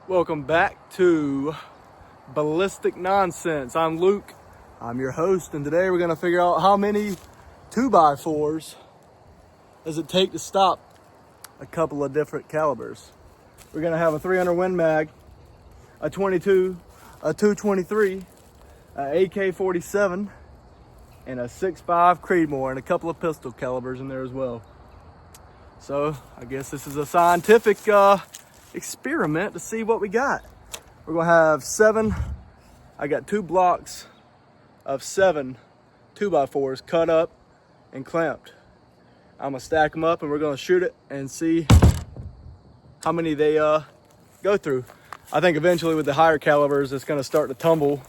Welcome back to Ballistic Nonsense. I'm Luke, I'm your host, and today we're gonna figure out how many 2x4s does it take to stop a couple of different calibers. We're gonna have a 300 Win Mag, a 22, a 223, a AK-47, and a 6.5 Creedmoor, and a couple of pistol calibers in there as well. So I guess this is a scientific experiment to see what we got. We're gonna have I got 2 blocks of 7 2x4s cut up and clamped. I'm gonna stack them up and we're gonna shoot it and see how many they go through. I think eventually with the higher calibers, it's gonna start to tumble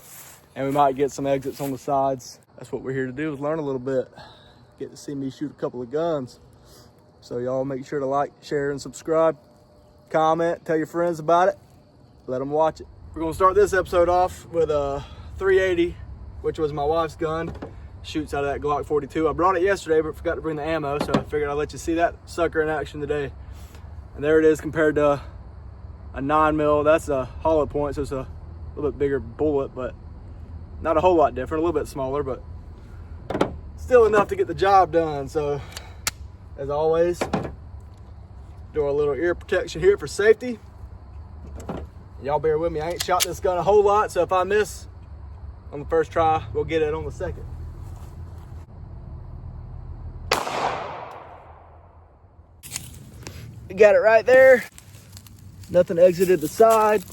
and we might get some exits on the sides. That's what we're here to do, is learn a little bit. Get to see me shoot a couple of guns. So y'all make sure to like, share, and subscribe. Comment, tell your friends about it. Let them watch it. We're gonna start this episode off with a 380, which was my wife's gun. Shoots out of that Glock 42. I brought it yesterday, but forgot to bring the ammo, so I figured I'd let you see that sucker in action today. And there it is compared to a 9mm. That's a hollow point, so it's a little bit bigger bullet, but not a whole lot different. A little bit smaller, but still enough to get the job done. So, as always, do our little ear protection here for safety. Y'all bear with me. I ain't shot this gun a whole lot, so if I miss on the first try, we'll get it on the second. You got it right there. Nothing exited the side,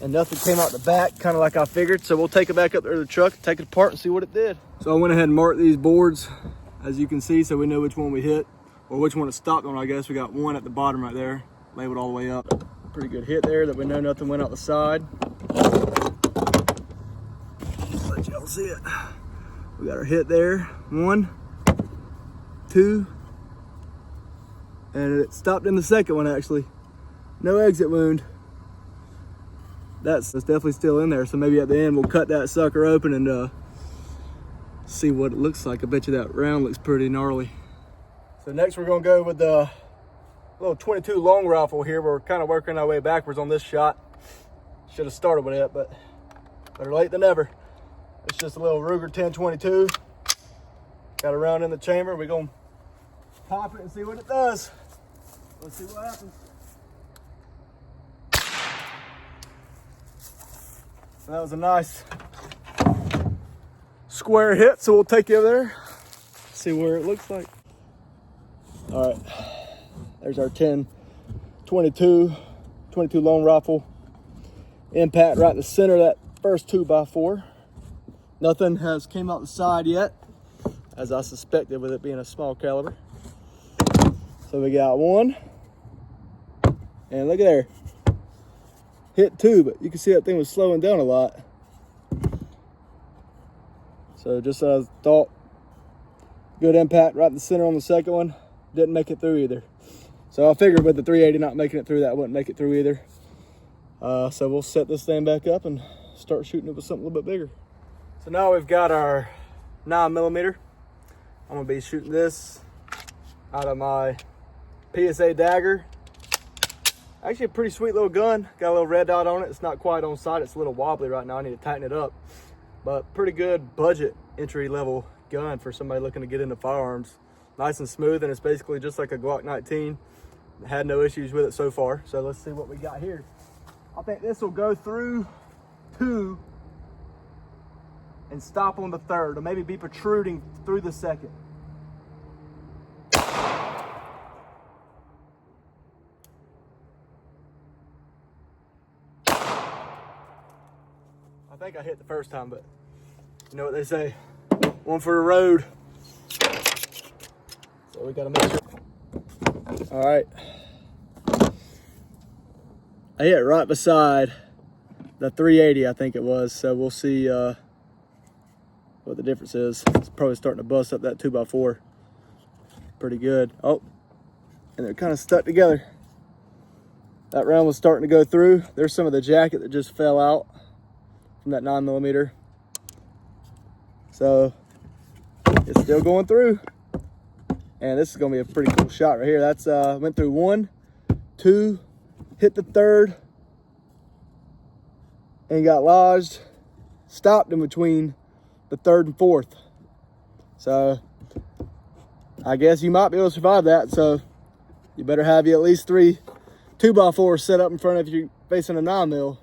and nothing came out the back, kind of like I figured. So we'll take it back up there to the truck, take it apart, and see what it did. So I went ahead and marked these boards, as you can see, so we know which one we hit, or which one it stopped on. I guess we got one at the bottom right there, labeled all the way up. Pretty good hit there that we know nothing went out the side. Let y'all see it. We got our hit there. 1, 2, and it stopped in the second one actually. No exit wound. That's definitely still in there. So maybe at the end we'll cut that sucker open and see what it looks like. I bet you that round looks pretty gnarly. So next we're gonna go with the little 22 long rifle here. We're kind of working our way backwards on this shot. Should have started with it, but better late than never. It's just a little Ruger 1022. Got a round in the chamber. We're gonna pop it and see what it does. Let's see what happens. That was a nice square hit, so we'll take you there, see where it looks like. All right, there's our 10-22 long rifle. Impact right in the center of that first 2x4. Nothing has came out the side yet, as I suspected with it being a small caliber. So we got one, and look at there. Hit 2, but you can see that thing was slowing down a lot. So just as I thought, good impact right in the center on the second one. Didn't make it through either. So I figured with the 380 not making it through, that wouldn't make it through either. So we'll set this thing back up and start shooting it with something a little bit bigger. So now we've got our 9mm. I'm gonna be shooting this out of my PSA Dagger. Actually a pretty sweet little gun. Got a little red dot on it. It's not quite on sight. It's a little wobbly right now. I need to tighten it up. But pretty good budget entry level gun for somebody looking to get into firearms. Nice and smooth, and it's basically just like a Glock 19. Had no issues with it so far. So let's see what we got here. I think this will go through 2 and stop on the 3rd, or maybe be protruding through the 2nd. I think I hit the first time, but you know what they say, one for the road. So we gotta make sure. All right. I hit right beside the 380, I think it was. So we'll see what the difference is. It's probably starting to bust up that 2x4 pretty good. Oh, and they're kind of stuck together. That round was starting to go through. There's some of the jacket that just fell out from that 9mm. So it's still going through. And this is gonna be a pretty cool shot right here. That's went through 1, 2, hit the 3rd, and got lodged, stopped in between the 3rd and 4th. So I guess you might be able to survive that. So you better have you at least 3 2x4s set up in front of you facing a 9mm.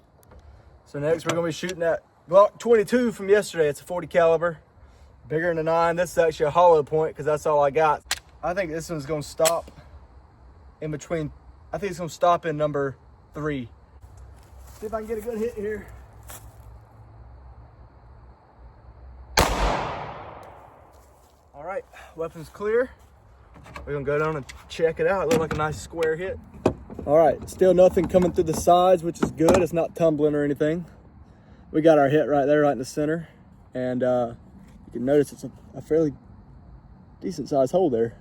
So next we're gonna be shooting that Glock 22 from yesterday. It's a 40 caliber, bigger than a 9. This is actually a hollow point because that's all I got. I think this one's gonna stop in between. I think it's gonna stop in number 3. See if I can get a good hit here. All right, weapon's clear. We're gonna go down and check it out. It looked like a nice square hit. All right, still nothing coming through the sides, which is good. It's not tumbling or anything. We got our hit right there, right in the center. And you can notice it's a fairly decent sized hole there.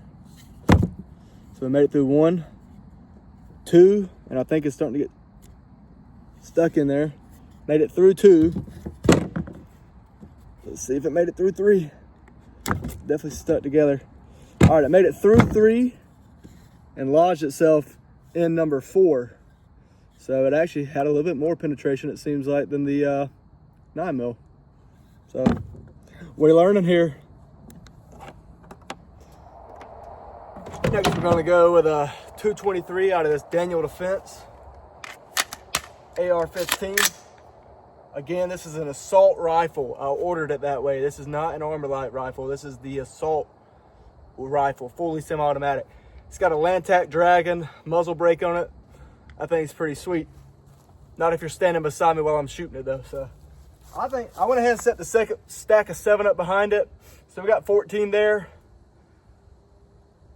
So we made it through 1, 2, and I think it's starting to get stuck in there. Made it through 2. Let's see if it made it through 3. Definitely stuck together. All right, it made it through 3 and lodged itself in number 4. So it actually had a little bit more penetration, it seems like, than the 9mm. So we're learning here. Next we're gonna go with a 223 out of this Daniel Defense AR-15. Again, this is an assault rifle. I ordered it that way. This is not an Armalite rifle. This is the assault rifle, fully semi-automatic. It's got a Lantac Dragon muzzle brake on it. I think it's pretty sweet. Not if you're standing beside me while I'm shooting it though. So I think I went ahead and set the second stack of 7 up behind it. So we got 14 there.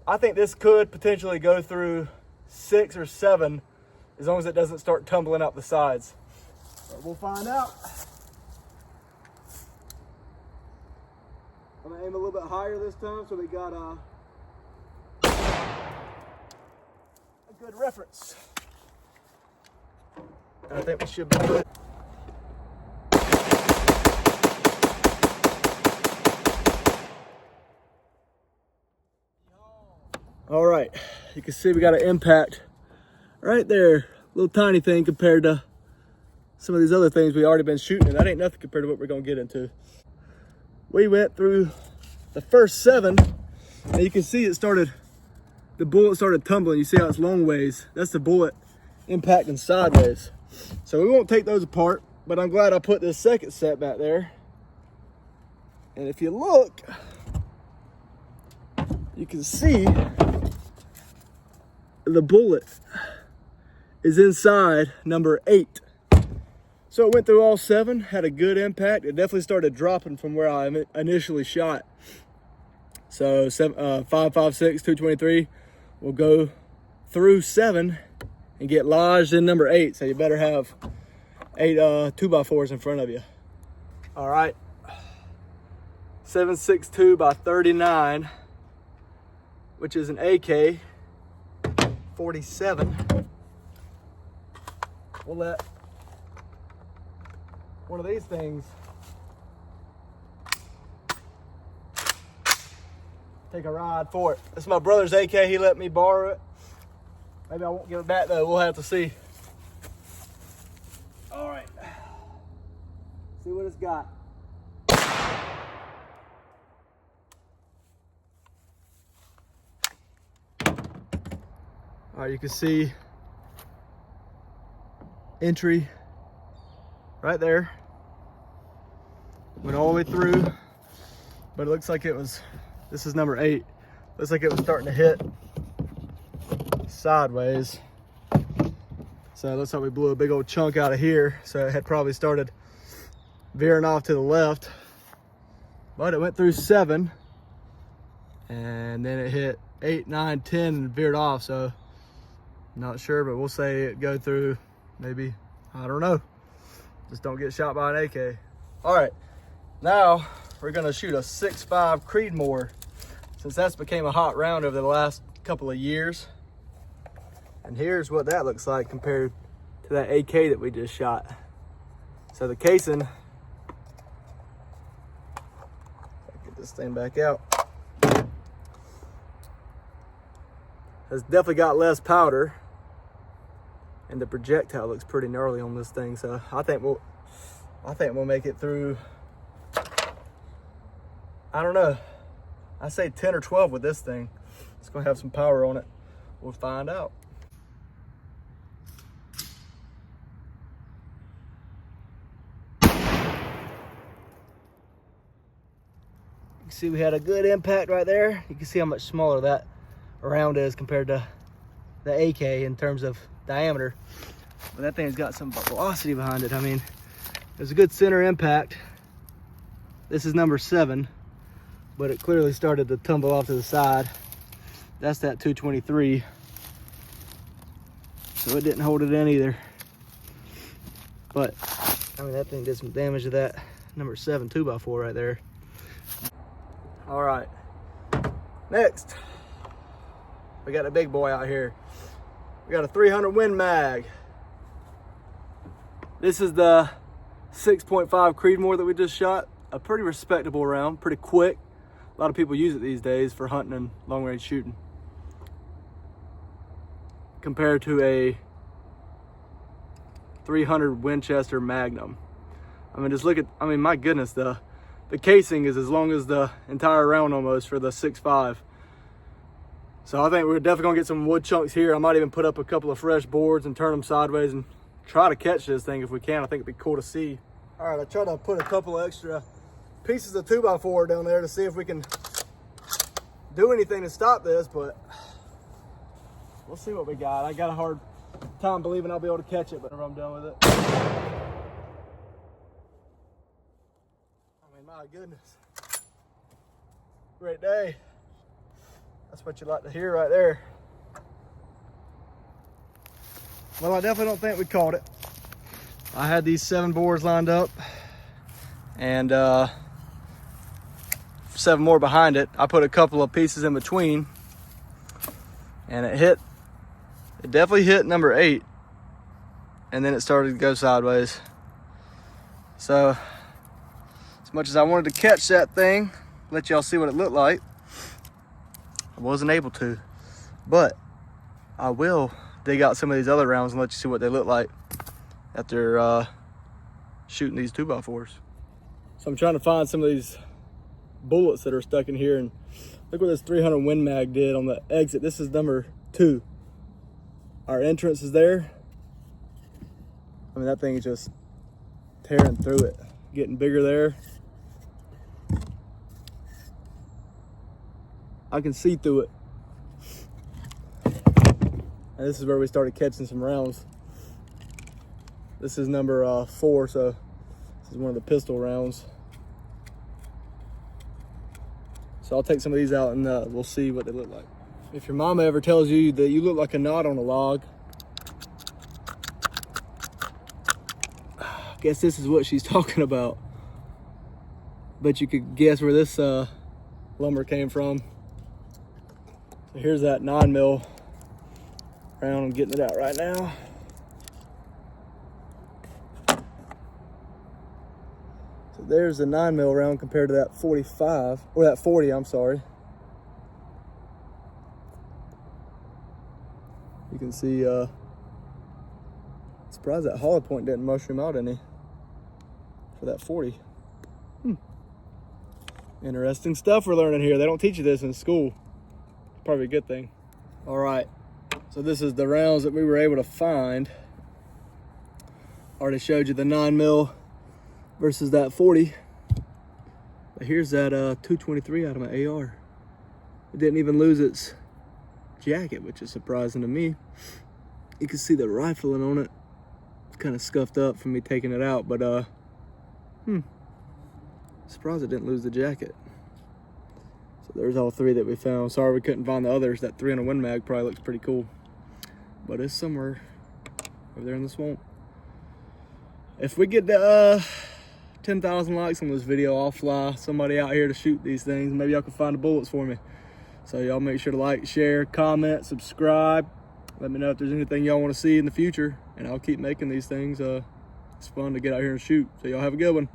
I think this could potentially go through 6 or 7 as long as it doesn't start tumbling up the sides. But we'll find out. I'm gonna aim a little bit higher this time so we got a good reference. And I think we should be good. All right, you can see we got an impact right there. Little tiny thing compared to some of these other things we already been shooting, and that ain't nothing compared to what we're gonna get into. We went through the first 7, and you can see the bullet started tumbling. You see how it's long ways? That's the bullet impacting sideways. So we won't take those apart, but I'm glad I put this second set back there. And if you look, you can see the bullet is inside number 8. So it went through all 7, had a good impact. It definitely started dropping from where I initially shot. So 5.56, 223 will go through 7 and get lodged in number 8. So you better have 8 2x4s in front of you. All right, 7.62 by 39, which is an AK 47. We'll let one of these things take a ride for it. This is my brother's AK. He let me borrow it. Maybe I won't give it back though. We'll have to see. All right. See what it's got. All right, you can see entry right there. Went all the way through, but it looks like it was, this is number 8. Looks like it was starting to hit sideways. So it looks like we blew a big old chunk out of here. So it had probably started veering off to the left, but it went through 7 and then it hit 8, 9, 10 and veered off. So not sure, but we'll say it go through maybe, I don't know. Just don't get shot by an AK. All right, now we're gonna shoot a 6.5 Creedmoor, since that's became a hot round over the last couple of years. And here's what that looks like compared to that AK that we just shot. So the casing, get this thing back out, has definitely got less powder. and the projectile looks pretty gnarly on this thing. So I think we'll make it through, I don't know, I say 10 or 12 with this thing. It's gonna have some power on it. We'll find out. You can see we had a good impact right there. You can see how much smaller that round is compared to the AK in terms of diameter. But that thing's got some velocity behind it. I mean, there's a good center impact. This is number 7, but it clearly started to tumble off to the side. That's that 223. So it didn't hold it in either. But, I mean, that thing did some damage to that number 7 2x4 right there. All right, next, we got a big boy out here. We got a 300 Win Mag. This is the 6.5 Creedmoor that we just shot. A pretty respectable round, pretty quick. A lot of people use it these days for hunting and long range shooting. Compared to a 300 Winchester Magnum. I mean, just look at, I mean, my goodness, the casing is as long as the entire round almost for the 6.5. So I think we're definitely gonna get some wood chunks here. I might even put up a couple of fresh boards and turn them sideways and try to catch this thing if we can. I think it'd be cool to see. All right, I tried to put a couple of extra pieces of 2x4 down there to see if we can do anything to stop this, but we'll see what we got. I got a hard time believing I'll be able to catch it, but I'm done with it. I mean, my goodness. Great day. That's what you like to hear right there. Well, I definitely don't think we caught it. I had these 7 boards lined up and 7 more behind it. I put a couple of pieces in between and it definitely hit number 8, and then it started to go sideways. So as much as I wanted to catch that thing, let y'all see what it looked like, I wasn't able to, but I will dig out some of these other rounds and let you see what they look like after shooting these 2x4s. So I'm trying to find some of these bullets that are stuck in here, and look what this 300 Win Mag did on the exit. This is number 2. Our entrance is there. I mean, that thing is just tearing through it, getting bigger there. I can see through it. And this is where we started catching some rounds. This is number 4, so this is one of the pistol rounds. So I'll take some of these out and we'll see what they look like. If your mama ever tells you that you look like a knot on a log, I guess this is what she's talking about. Bet you could guess where this lumber came from. So here's that 9mm round. I'm getting it out right now. So there's the 9mm round compared to that 45, or that 40, I'm sorry. You can see, surprised that hollow point didn't mushroom out any for that 40. Interesting stuff we're learning here. They don't teach you this in school. Probably a good thing. All right, so this is the rounds that we were able to find. Already showed you the 9mm versus that 40. But here's that 223 out of my AR. It didn't even lose its jacket, which is surprising to me. You can see the rifling on it. It's kind of scuffed up from me taking it out, but surprised it didn't lose the jacket. So there's all 3 that we found. Sorry we couldn't find the others. That 300 Win Mag probably looks pretty cool, but it's somewhere over there in the swamp. If we get to 10,000 likes on this video, I'll fly somebody out here to shoot these things. Maybe y'all can find the bullets for me. So y'all make sure to like, share, comment, subscribe. Let me know if there's anything y'all want to see in the future, and I'll keep making these things. It's fun to get out here and shoot. So y'all have a good one.